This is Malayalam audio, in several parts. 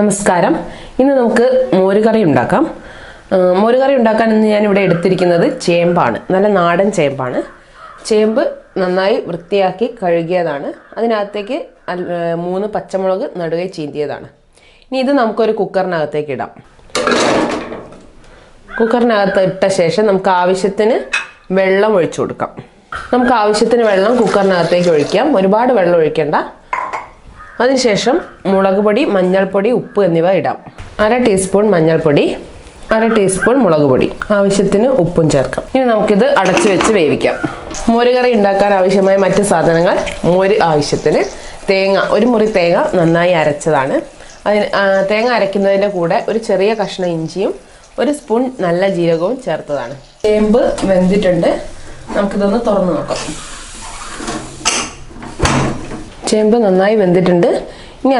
നമസ്കാരം. ഇന്ന് നമുക്ക് മോരുകറി ഉണ്ടാക്കാം. മോരുകറി ഉണ്ടാക്കാൻ ഇന്ന് ഞാൻ ഇവിടെ എടുത്തിരിക്കുന്നത് ചേമ്പാണ്. നല്ല നാടൻ ചേമ്പാണ്. ചേമ്പ് നന്നായി വൃത്തിയാക്കി കഴുകിയതാണ്. അതിനകത്തേക്ക് 3 പച്ചമുളക് നടുകെ ചീന്തിയതാണ്. ഇനി ഇത് നമുക്കൊരു കുക്കറിനകത്തേക്ക് ഇടാം. കുക്കറിനകത്ത് ഇട്ട ശേഷം നമുക്ക് ആവശ്യത്തിന് വെള്ളം ഒഴിച്ചു കൊടുക്കാം. നമുക്ക് ആവശ്യത്തിന് വെള്ളം കുക്കറിനകത്തേക്ക് ഒഴിക്കാം. ഒരുപാട് വെള്ളം ഒഴിക്കേണ്ട. അതിനുശേഷം മുളക് പൊടി, മഞ്ഞൾപ്പൊടി, ഉപ്പ് എന്നിവ ഇടാം. 1/2 ടീസ്പൂൺ മഞ്ഞൾപ്പൊടി, 1/2 ടീസ്പൂൺ മുളക് പൊടി, ആവശ്യത്തിന് ഉപ്പും ചേർക്കാം. ഇനി നമുക്കിത് അടച്ചു വെച്ച് വേവിക്കാം. മോരുകറി ഉണ്ടാക്കാൻ ആവശ്യമായ മറ്റ് സാധനങ്ങൾ: മോര് ആവശ്യത്തിന്, തേങ്ങ, 1 മുറി തേങ്ങ നന്നായി അരച്ചതാണ്. തേങ്ങ അരയ്ക്കുന്നതിൻ്റെ കൂടെ ഒരു ചെറിയ കഷ്ണം ഇഞ്ചിയും 1 സ്പൂൺ നല്ല ജീരകവും ചേർത്തതാണ്. ചേമ്പ് വെന്തിട്ടുണ്ട്. നമുക്കിതൊന്ന് തുറന്നു നോക്കാം. ചേമ്പ് നന്നായി വെന്തിട്ടുണ്ട്. ഇനി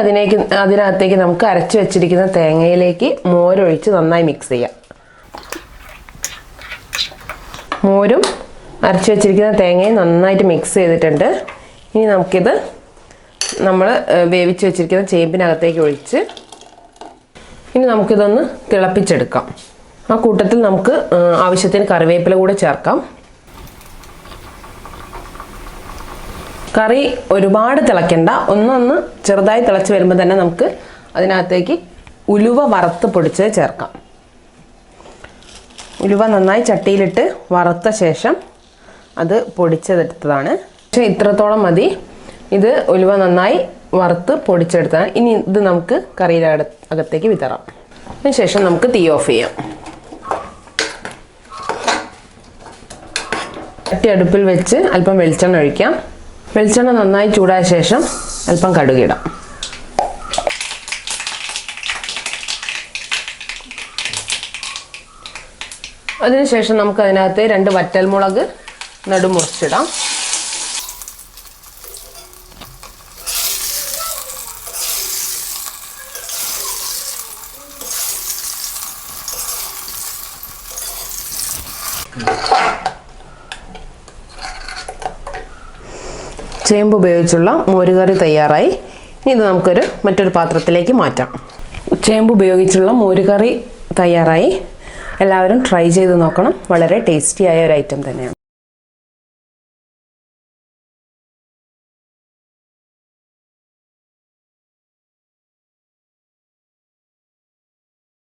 അതിനകത്തേക്ക് നമുക്ക് അരച്ചു വെച്ചിരിക്കുന്ന തേങ്ങയിലേക്ക് മോരൊഴിച്ച് നന്നായി മിക്സ് ചെയ്യാം. മോരും അരച്ചു വെച്ചിരിക്കുന്ന തേങ്ങയും നന്നായിട്ട് മിക്സ് ചെയ്തിട്ടുണ്ട്. ഇനി നമുക്കിത് നമ്മൾ വേവിച്ച് വെച്ചിരിക്കുന്ന ചേമ്പിനകത്തേക്ക് ഒഴിച്ച് ഇനി നമുക്കിതൊന്ന് തിളപ്പിച്ചെടുക്കാം. ആ കൂട്ടത്തിൽ നമുക്ക് ആവശ്യത്തിന് കറിവേപ്പില കൂടെ ചേർക്കാം. കറി ഒരുപാട് തിളയ്ക്കണ്ട. ഒന്ന് ചെറുതായി തിളച്ച് വരുമ്പോൾ തന്നെ നമുക്ക് അതിനകത്തേക്ക് ഉലുവ വറുത്ത് പൊടിച്ചത് ചേർക്കാം. ഉലുവ നന്നായി ചട്ടിയിലിട്ട് വറുത്ത ശേഷം അത് പൊടിച്ചെടുത്തതാണ്. പക്ഷേ ഇത്രത്തോളം മതി. ഇത് ഉലുവ നന്നായി വറുത്ത് പൊടിച്ചെടുത്തതാണ്. ഇനി ഇത് നമുക്ക് കറിയുടെ അകത്തേക്ക് വിതറാം. അതിനുശേഷം നമുക്ക് തീ ഓഫ് ചെയ്യാം. ചട്ടി അടുപ്പിൽ വെച്ച് അല്പം വെളിച്ചെണ്ണ ഒഴിക്കാം. വെളിച്ചെണ്ണ നന്നായി ചൂടായ ശേഷം അല്പം കടുകിടാം. അതിനുശേഷം നമുക്ക് അതിനകത്ത് 2 വറ്റൽമുളക് നടുമുറിച്ചിടാം. ചേമ്പ് ഉപയോഗിച്ചുള്ള മോരുകറി തയ്യാറായി. ഇനി ഇത് നമുക്കൊരു മറ്റൊരു പാത്രത്തിലേക്ക് മാറ്റാം. ചേമ്പ് ഉപയോഗിച്ചുള്ള മോരുകറി തയ്യാറായി. എല്ലാവരും ട്രൈ ചെയ്ത് നോക്കണം. വളരെ ടേസ്റ്റിയായ ഒരു ഐറ്റം തന്നെയാണ്.